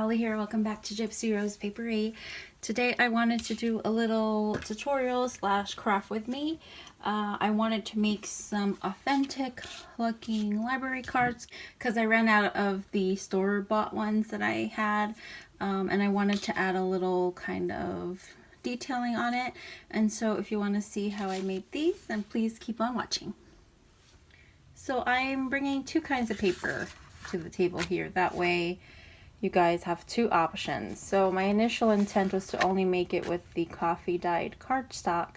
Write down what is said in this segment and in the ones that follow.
Holly here. Welcome back to Gypsy Rose Papery. Today I wanted to do a little tutorial slash craft with me. I wanted to make some authentic looking library cards because I ran out of the store-bought ones that I had, and I wanted to add a little kind of detailing on it. And so if you want to see how I made these, then please keep on watching. So I'm bringing two kinds of paper to the table here. That way you guys have two options. So my initial intent was to only make it with the coffee dyed cardstock.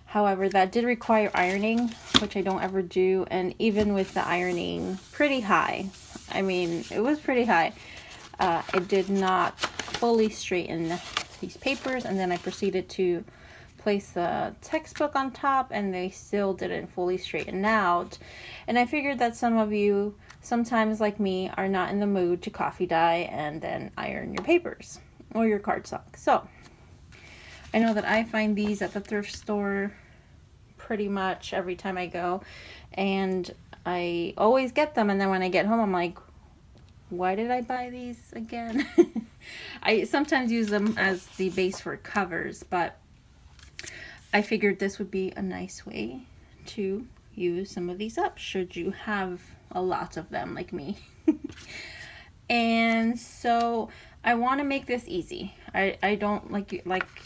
However, that did require ironing, which I don't ever do, and even with the ironing pretty high, I mean it was pretty high, it did not fully straighten these papers. And then I proceeded to place the textbook on top and they still didn't fully straighten out. And I figured that some of you, sometimes like me, are not in the mood to coffee dye and then iron your papers or your cardstock. So I know that I find these at the thrift store pretty much every time I go, and I always get them, and then when I get home I'm like, why did I buy these again? I sometimes use them as the base for covers, but I figured this would be a nice way to use some of these up should you have a lot of them like me. And so I want to make this easy. I don't like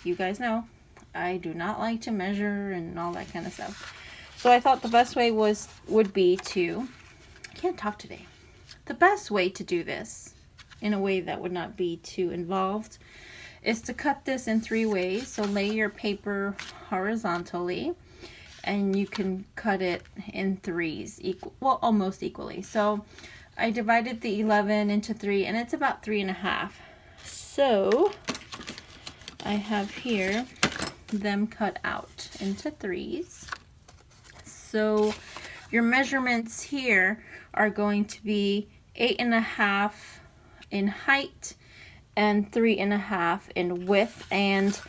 you guys know, I do not like to measure and all that kind of stuff. So I thought the best way would be to, I can't talk today. The best way to do this in a way that would not be too involved is to cut this in 3 ways. So lay your paper horizontally, and you can cut it in 3s, well, almost equally. So I divided the 11 into 3, and it's about 3.5. So I have here them cut out into 3s. So your measurements here are going to be 8.5 in height and 3.5 in width, and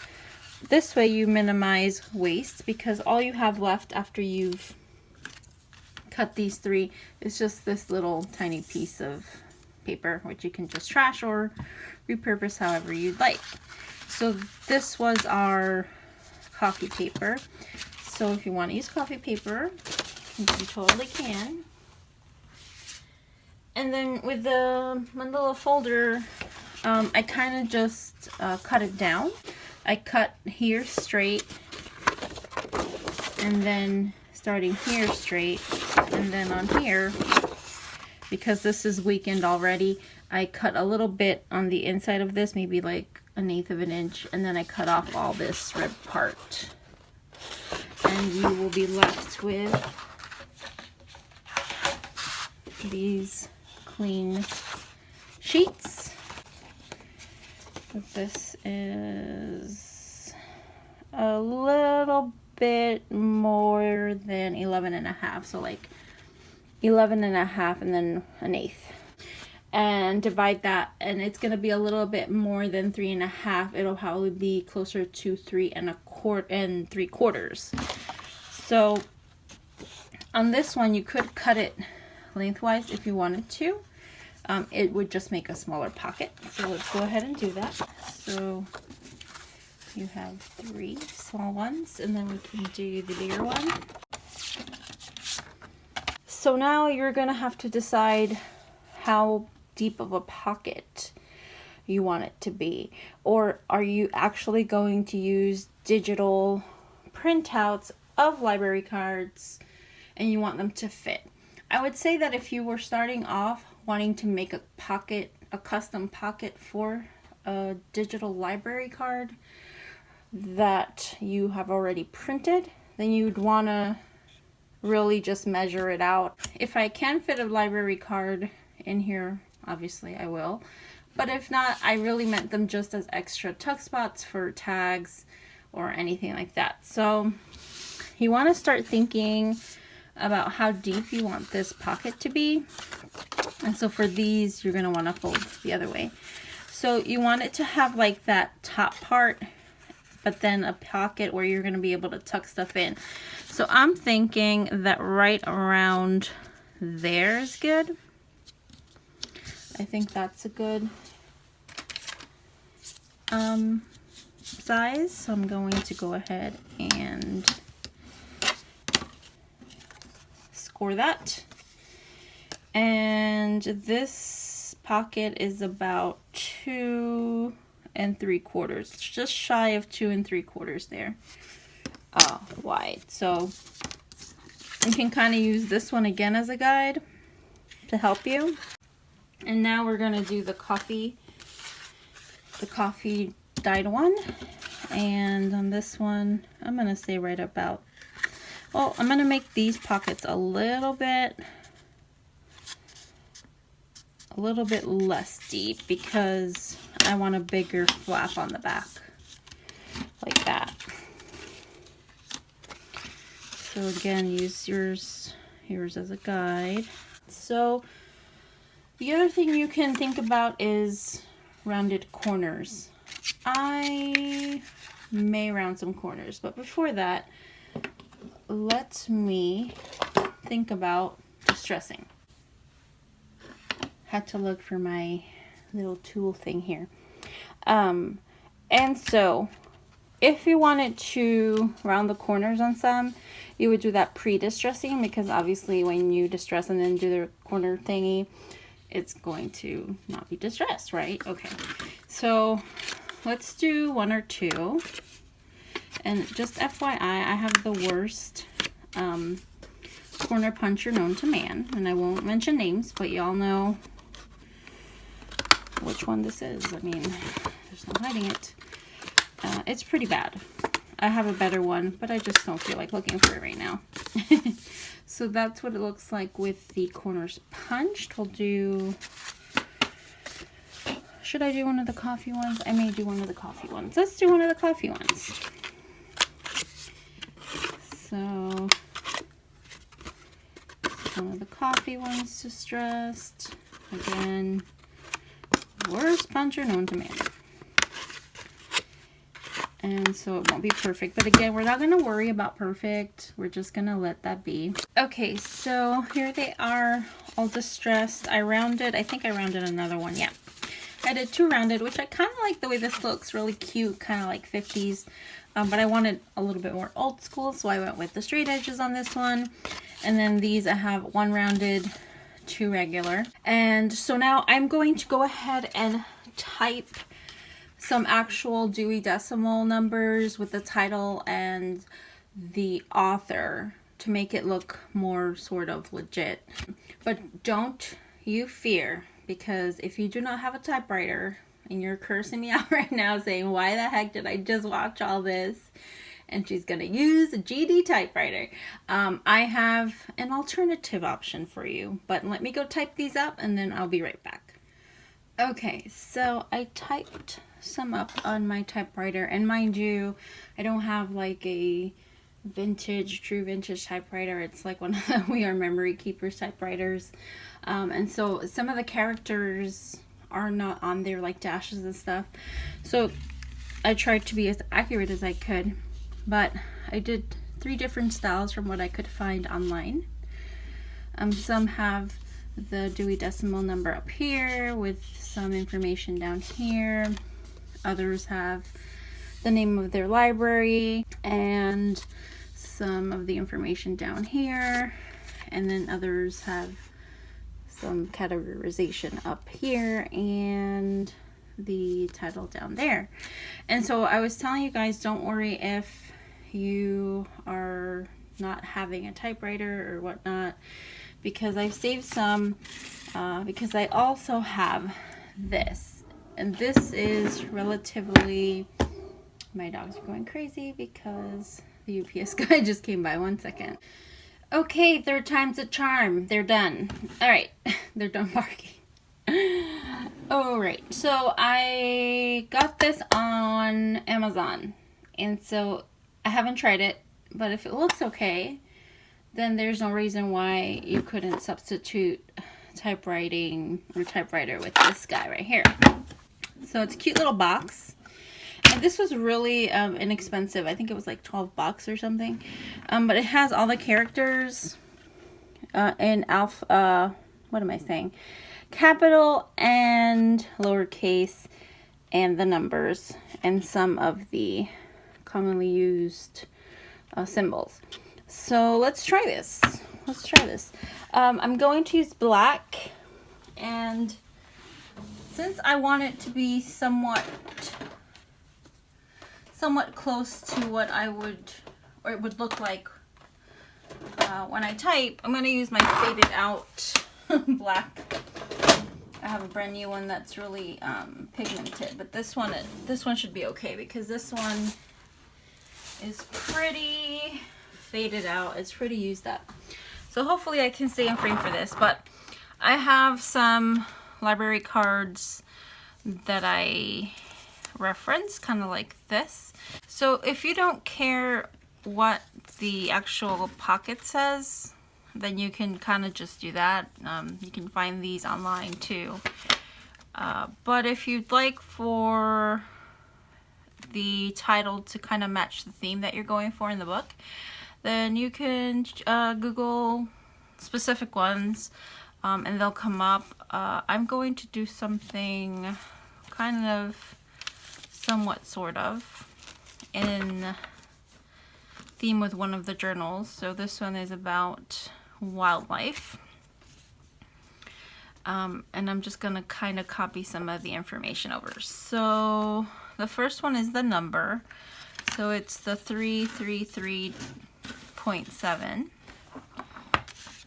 this way you minimize waste because all you have left after you've cut these 3 is just this little tiny piece of paper, which you can just trash or repurpose however you'd like. So this was our coffee paper. So if you want to use coffee paper, you totally can. And then with the manila folder, I kind of just cut it down. I cut here straight, and then starting here straight, and then on here, because this is weakened already, I cut a little bit on the inside of this, maybe like 1/8 of an inch, and then I cut off all this rib part. And you will be left with these clean sheets. This is a little bit more than 11.5, so like 11.5 and then 1/8, and divide that, and it's going to be a little bit more than 3.5. It'll probably be closer to 3.75. So on this one you could cut it lengthwise if you wanted to. It would just make a smaller pocket. So let's go ahead and do that. So you have 3 small ones, and then we can do the bigger one. So now you're gonna have to decide how deep of a pocket you want it to be, or are you actually going to use digital printouts of library cards and you want them to fit. I would say that if you were starting off wanting to make a pocket, a custom pocket for a digital library card that you have already printed, then you'd want to really just measure it out. If I can fit a library card in here, obviously I will, but if not, I really meant them just as extra tuck spots for tags or anything like that. So you want to start thinking about how deep you want this pocket to be. And so for these, you're going to want to fold the other way. So you want it to have like that top part, but then a pocket where you're going to be able to tuck stuff in. So I'm thinking that right around there is good. I think that's a good size, so I'm going to go ahead and score that. And this pocket is about 2 3/4, just shy of 2 3/4 there, wide. So you can kind of use this one again as a guide to help you. And now we're gonna do the coffee dyed one. And on this one, I'm gonna say right about, well, I'm gonna make these pockets a little bit less deep because I want a bigger flap on the back, like that. So again, use yours as a guide. So the other thing you can think about is rounded corners. I may round some corners, but before that, let me think about distressing. Had to look for my little tool thing here. And so if you wanted to round the corners on some, you would do that pre-distressing, because obviously when you distress and then do the corner thingy, it's going to not be distressed, right? Okay, so let's do 1 or 2. And just FYI, I have the worst corner puncher known to man, and I won't mention names, but y'all know which one this is. I mean, there's no hiding it. It's pretty bad. I have a better one, but I just don't feel like looking for it right now. So that's what it looks like with the corners punched. We'll do, should I do one of the coffee ones? I may do one of the coffee ones. Let's do one of the coffee ones. So one of the coffee ones distressed. Again, worst puncher known to man. And so it won't be perfect, but again, we're not going to worry about perfect. We're just going to let that be. Okay, so here they are, all distressed. I think I rounded another one. Yeah, I did 2 rounded, which I kind of like the way this looks. Really cute, kind of like 50s, but I wanted a little bit more old school, so I went with the straight edges on this one. And then these, I have 1 rounded, 2 regular. And so now I'm going to go ahead and type some actual Dewey Decimal numbers with the title and the author to make it look more sort of legit. But don't you fear, because if you do not have a typewriter and you're cursing me out right now saying, why the heck did I just watch all this? And she's gonna use a GD typewriter. I have an alternative option for you, but let me go type these up and then I'll be right back. Okay, so I typed some up on my typewriter, and mind you, I don't have like a true vintage typewriter. It's like one of the We Are Memory Keepers typewriters, and so some of the characters are not on there, like dashes and stuff. So I tried to be as accurate as I could, but I did 3 different styles from what I could find online. Some have the Dewey Decimal number up here with some information down here. Others have the name of their library and some of the information down here. And then others have some categorization up here and the title down there. And so I was telling you guys, don't worry if you are not having a typewriter or whatnot, because I saved some, because I also have this. And this is relatively, my dogs are going crazy because the UPS guy just came by. 1 second. Okay, 3rd time's a charm. They're done. All right, they're done barking. All right, so I got this on Amazon, and so I haven't tried it, but if it looks okay, then there's no reason why you couldn't substitute typewriting or typewriter with this guy right here. So it's a cute little box, and this was really inexpensive. I think it was like $12 or something, but it has all the characters in what am I saying, capital and lowercase, and the numbers and some of the commonly used symbols. So let's try this. I'm going to use black, and since I want it to be somewhat close to what I would, or it would look like when I type, I'm going to use my faded out black. I have a brand new one that's really pigmented, but this one should be okay because this one is pretty faded out. It's pretty used up. So hopefully I can stay in frame for this, but I have some library cards that I reference, kind of like this. So if you don't care what the actual pocket says, then you can kind of just do that. You can find these online too. But if you'd like for the title to kind of match the theme that you're going for in the book, then you can Google specific ones and they'll come up. I'm going to do something kind of somewhat sort of in theme with one of the journals. So this one is about wildlife. And I'm just gonna kind of copy some of the information over. So the first one is the number. So it's the 333.7.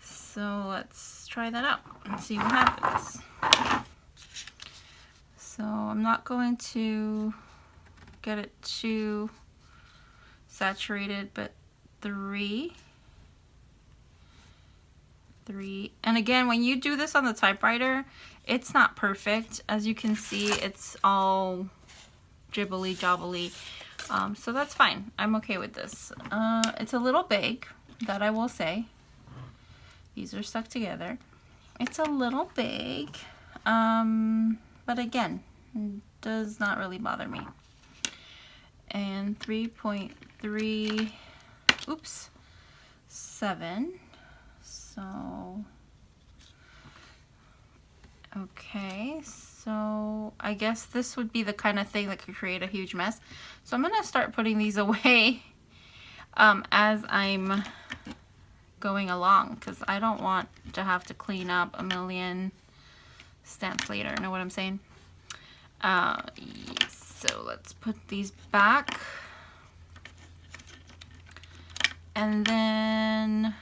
So let's try that out and see what happens. So I'm not going to get it too saturated, but 3. And again, when you do this on the typewriter, it's not perfect. As you can see, it's all jibbly jobbly. So that's fine. I'm okay with this. It's a little big, that I will say. These are stuck together. It's a little big, but again, does not really bother me. And 3.3, oops, 7. So, okay, so I guess this would be the kind of thing that could create a huge mess. So I'm gonna start putting these away as I'm going along, because I don't want to have to clean up a million stamps later. Know what I'm saying? So let's put these back, and then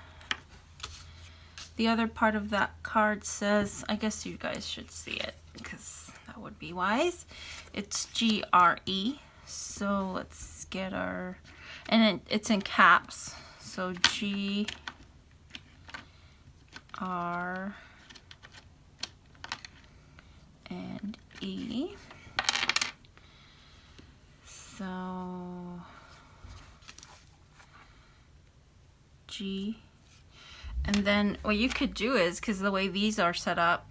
the other part of that card says, I guess you guys should see it because that would be wise. It's GRE. So let's get our, and it's in caps. So G R and E. So G. And then what you could do is, because the way these are set up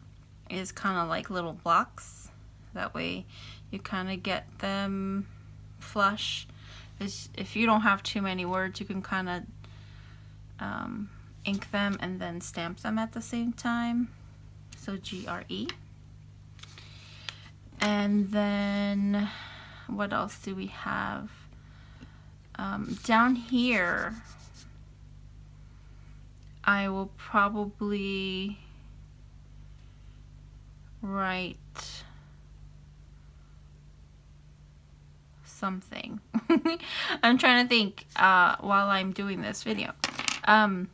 is kind of like little blocks. That way you kind of get them flush. If you don't have too many words, you can kind of ink them and then stamp them at the same time. So GRE. And then what else do we have? Down here, I will probably write something. I'm trying to think while I'm doing this video. I'm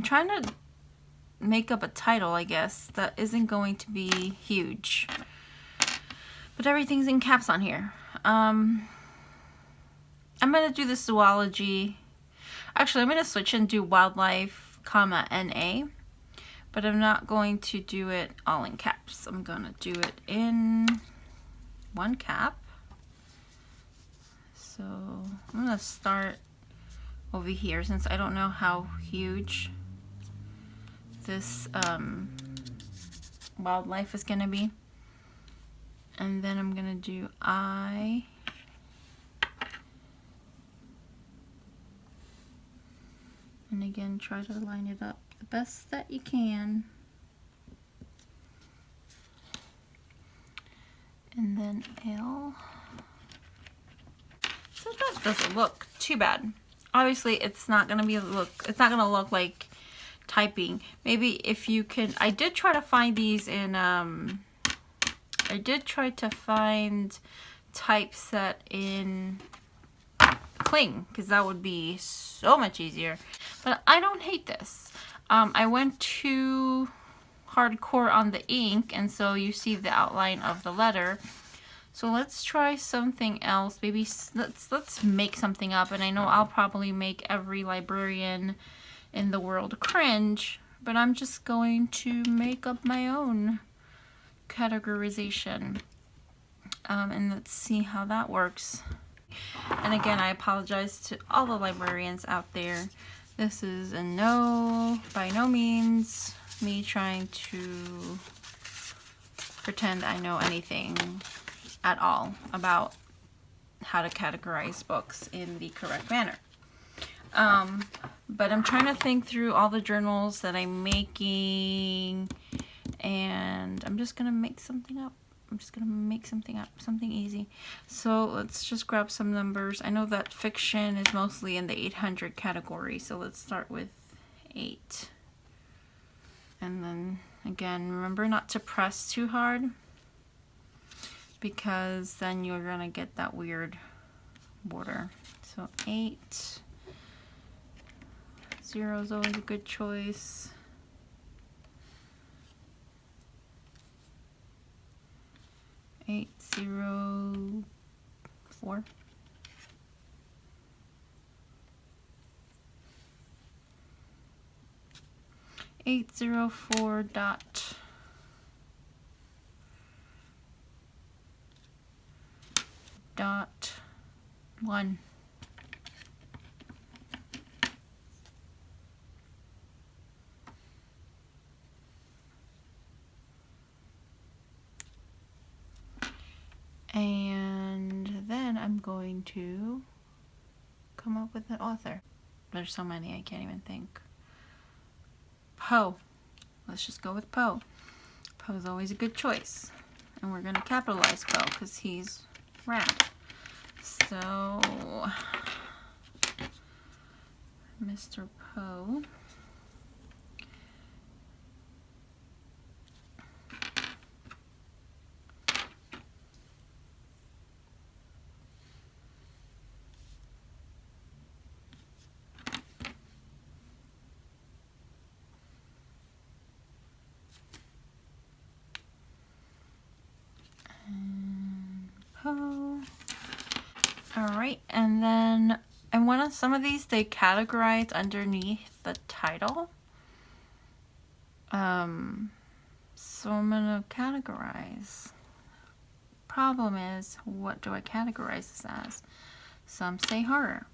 trying to make up a title, I guess, that isn't going to be huge. But everything's in caps on here. I'm going to do the zoology. Actually, I'm going to switch and do wildlife, comma, NA. But I'm not going to do it all in caps. I'm going to do it in one cap. So I'm going to start over here since I don't know how huge this wildlife is going to be. And then I'm going to do I. And again, try to line it up the best that you can. 1L. So that doesn't look too bad. Obviously, it's not gonna look like typing. Maybe if you can, I did try to find these in I did try to find typeset in Cling, because that would be so much easier. But I don't hate this. I went too hardcore on the ink, and so you see the outline of the letter. So let's try something else. Maybe let's make something up, and I know I'll probably make every librarian in the world cringe, but I'm just going to make up my own categorization. And let's see how that works. And again, I apologize to all the librarians out there. This is by no means me trying to pretend I know anything at all about how to categorize books in the correct manner. But I'm trying to think through all the journals that I'm making, and I'm just gonna make something up. Something easy. So let's just grab some numbers. I know that fiction is mostly in the 800 category, so let's start with 8. And then again, remember not to press too hard, because then you're gonna get that weird border. So 8. 0 is always a good choice. 804. 804 dot 1. And then I'm going to come up with an author. There's so many I can't even think. Poe. Let's just go with Poe. Poe's always a good choice. And we're going to capitalize Poe because he's rad. So, Mr. Poe. Alright, and then I want to, some of these they categorize underneath the title. So I'm going to categorize. Problem is, what do I categorize this as? Some say horror.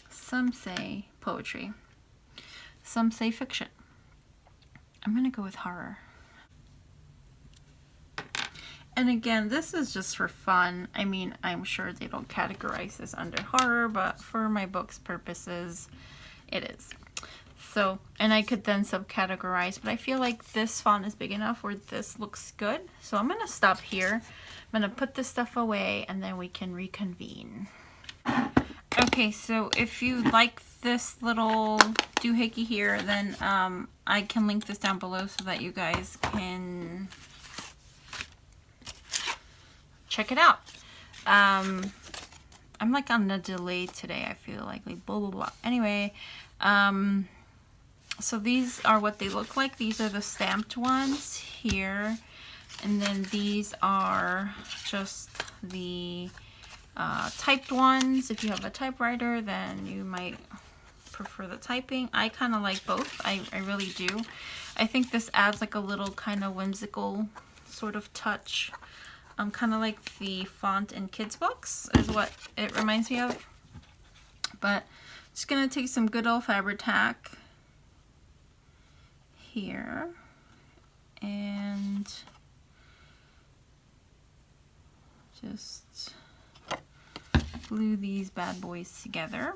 Some say poetry. Some say fiction. I'm going to go with horror. And again, this is just for fun. I mean, I'm sure they don't categorize this under horror, but for my book's purposes, it is. So, and I could then subcategorize, but I feel like this font is big enough where this looks good. So I'm going to stop here. I'm going to put this stuff away, and then we can reconvene. Okay, so if you like this little doohickey here, then I can link this down below so that you guys can check it out. I'm like on a delay today. I feel like blah blah blah. Anyway, so these are what they look like. These are the stamped ones here, and then these are just the typed ones. If you have a typewriter, then you might prefer the typing. I kind of like both. I really do. I think this adds like a little kind of whimsical sort of touch. Kind of like the font in kids books is what it reminds me of. But just gonna take some good old Fabri-Tac here and just glue these bad boys together.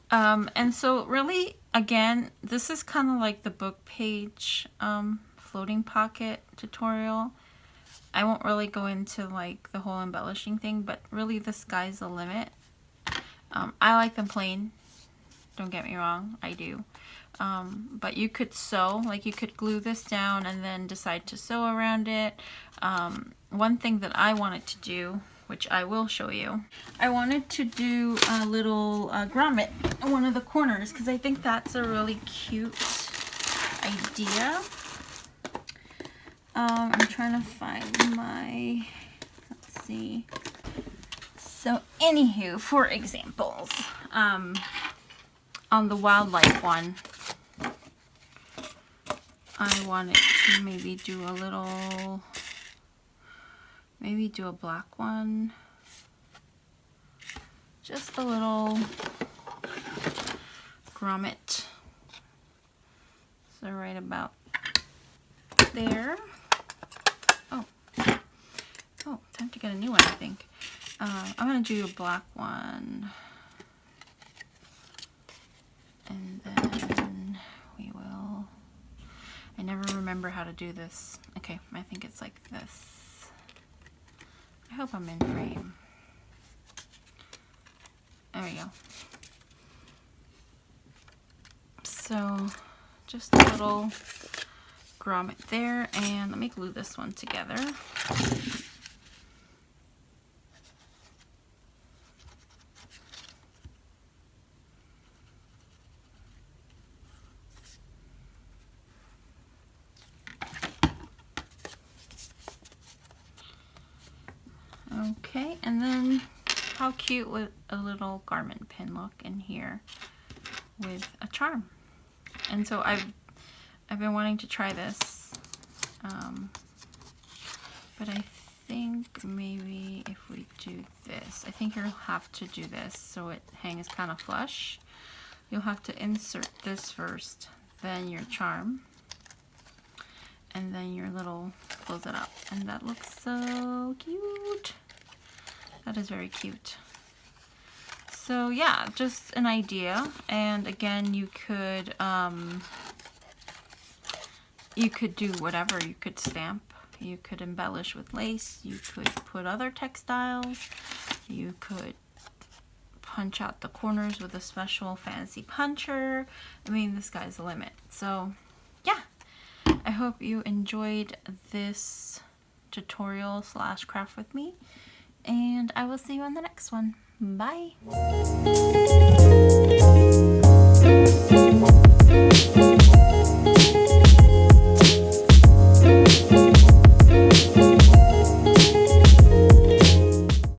And so really, again, this is kind of like the book page floating pocket tutorial. I won't really go into like the whole embellishing thing, but really the sky's the limit. I like them plain, don't get me wrong, I do. But you could sew, like you could glue this down and then decide to sew around it. One thing that I wanted to do, which I will show you, I wanted to do a little grommet in one of the corners because I think that's a really cute idea. I'm trying to find my, let's see. So anywho, for examples, on the wildlife one, I wanted to maybe do a little, maybe do a black one, just a little grommet, so right about there. Oh, time to get a new one, I think. I'm going to do a black one, and then we will, I never remember how to do this. Okay, I think it's like this. I hope I'm in frame. There we go. So, just a little grommet there, and let me glue this one together. Okay, and then how cute would a little garment pin look in here with a charm? And so I've been wanting to try this, but I think maybe if we do this, I think you'll have to do this so it hangs kind of flush. You'll have to insert this first, then your charm, and then your little, close it up, and that looks so cute. That is very cute. So yeah, just an idea. And again, you could do whatever. You could stamp, you could embellish with lace, you could put other textiles, you could punch out the corners with a special fancy puncher. I mean, the sky's the limit. So yeah, I hope you enjoyed this tutorial / craft with me, and I will see you on the next one. Bye.